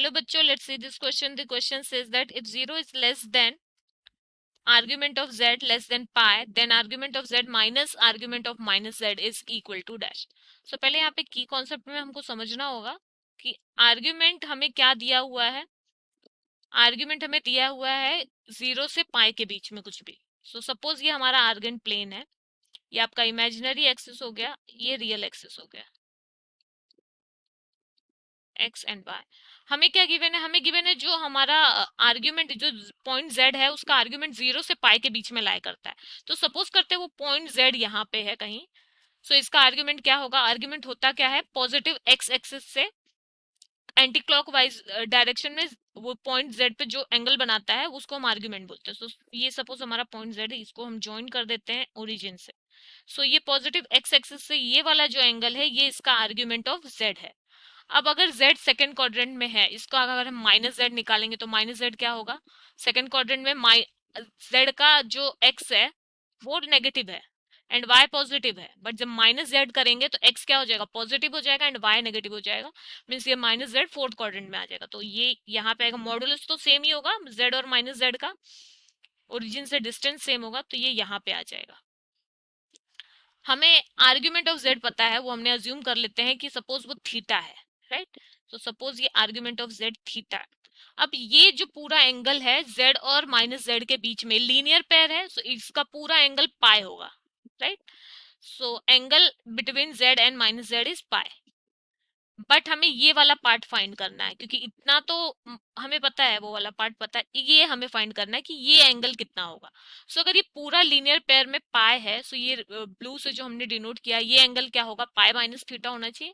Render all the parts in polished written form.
Hello बच्चों, let's see this question. The question says that if 0 is less than argument of z less than pi, then argument of z minus argument of minus z is equal to dash. So पहले यहाँ पे की concept में हमको समझना होगा कि argument हमें क्या दिया हुआ है. आर्ग्यूमेंट हमें दिया हुआ है 0 से पाई के बीच में कुछ भी. सो सपोज ये हमारा आर्गन प्लेन है, ये आपका इमेजिनरी एक्सिस हो गया, ये रियल एक्सिस हो गया, एक्स एंड वाई. हमें क्या गिवन है? हमें गिवन है जो हमारा आर्ग्यूमेंट, जो पॉइंट जेड है उसका आर्ग्यूमेंट 0 से पाई के बीच में लाई करता है. तो सपोज करते हैं वो पॉइंट जेड यहाँ पे है कहीं. सो इसका आर्ग्यूमेंट क्या होगा? आर्ग्यूमेंट होता क्या है? पॉजिटिव एक्स एक्सिस से एंटी क्लॉकवाइज डायरेक्शन में वो पॉइंट जेड पे जो एंगल बनाता है उसको हम आर्ग्यूमेंट बोलते हैं. सो ये सपोज हमारा पॉइंट जेड है, इसको हम ज्वाइन कर देते हैं ओरिजिन से. सो ये पॉजिटिव एक्स एक्सिस से ये वाला जो एंगल है ये इसका आर्ग्यूमेंट ऑफ जेड है. अब अगर z सेकंड क्वाड्रेंट में है, इसको अगर हम माइनस जेड निकालेंगे तो माइनस जेड क्या होगा? सेकंड क्वाड्रेंट में z का जो x है वो नेगेटिव है एंड y पॉजिटिव है. बट जब माइनस जेड करेंगे तो x क्या हो जाएगा? पॉजिटिव हो जाएगा एंड y नेगेटिव हो जाएगा. मीन्स ये माइनस जेड फोर्थ क्वाड्रेंट में आ जाएगा. तो ये यहाँ पे आएगा. मॉडुलस तो सेम ही होगा z और माइनस जेड का, ओरिजिन से डिस्टेंस सेम होगा, तो ये यहाँ पे आ जाएगा. हमें आर्ग्यूमेंट ऑफ z पता है, वो हमने अज्यूम कर लेते हैं कि सपोज वो थीटा है, राइट. तो सपोज ये आर्ग्यूमेंट ऑफ z थीटा. अब ये जो पूरा एंगल है z और माइनस z के बीच में लीनियर पेयर है, सो इसका पूरा एंगल पाई होगा, right. So angle between z and minus z is pi. But हमें ये वाला पार्ट फाइंड करना है, क्योंकि इतना तो हमें पता है, वो वाला पार्ट पता है, ये हमें फाइंड करना है कि ये एंगल कितना होगा. सो अगर ये पूरा लीनियर पेयर में पाई है, सो ये ब्लू से जो हमने डिनोट किया, ये एंगल क्या होगा? पाई माइनस थीटा होना चाहिए.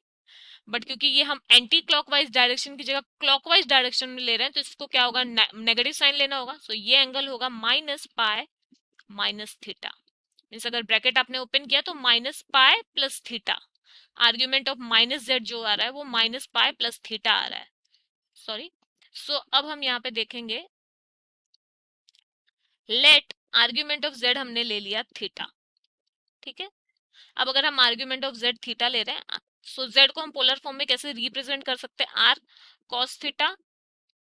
बट क्योंकि ये हम एंटी क्लॉकवाइज डायरेक्शन की जगह क्लॉकवाइज डायरेक्शन में ले रहे हैं, तो इसको क्या होगा? नेगेटिव साइन लेना होगा. सो ये एंगल होगा minus pi minus theta. Means अगर ब्रैकेट आपने ओपन किया तो minus pi plus theta. Argument of minus Z जो आ रहा है वो माइनस पाई प्लस थीटा आ रहा है. सॉरी. सो अब हम यहाँ पे देखेंगे, लेट आर्ग्यूमेंट ऑफ जेड हमने ले लिया थीटा, ठीक है. अब अगर हम आर्ग्यूमेंट ऑफ जेड थीटा ले रहे हैं, सो जेड को हम पोलर फॉर्म में कैसे रिप्रेजेंट कर सकते हैं? R cos theta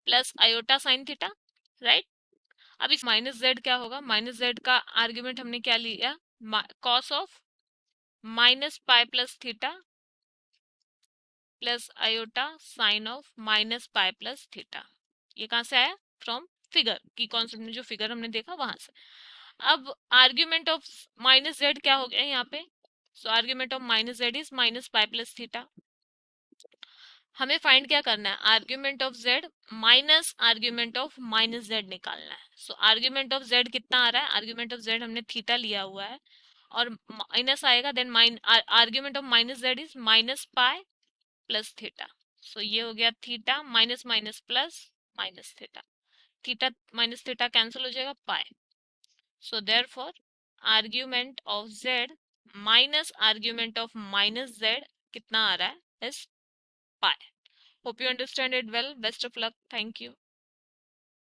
plus iota sine theta, right. अब इस माइनस जेड क्या होगा? माइनस जेड का आर्ग्यूमेंट हमने क्या लिया? Cos of minus pi plus theta plus iota sign of minus pi plus theta. ये कहां से आया? फ्रॉम फिगर की कॉन्सेप्ट में जो फिगर हमने देखा वहां से. अब आर्ग्यूमेंट ऑफ माइनस जेड क्या हो गया यहाँ पे? So argument of minus z is minus pi plus theta. हमें फाइंड क्या करना है? Argument of z minus argument of minus z निकालना है. सो आर्ग्यूमेंट ऑफ जेड कितना आ रहा है? आर्ग्यूमेंट ऑफ जेड हमने थीटा लिया हुआ है और माइनस आएगा, then argument of minus z is minus pi plus theta. So ये हो गया theta minus minus plus minus theta. Theta minus theta cancel हो जाएगा, pi. So therefore argument of z minus argument of minus z कितना आ रहा है? Is pi. Hope you understand it well. Best of luck. Thank you.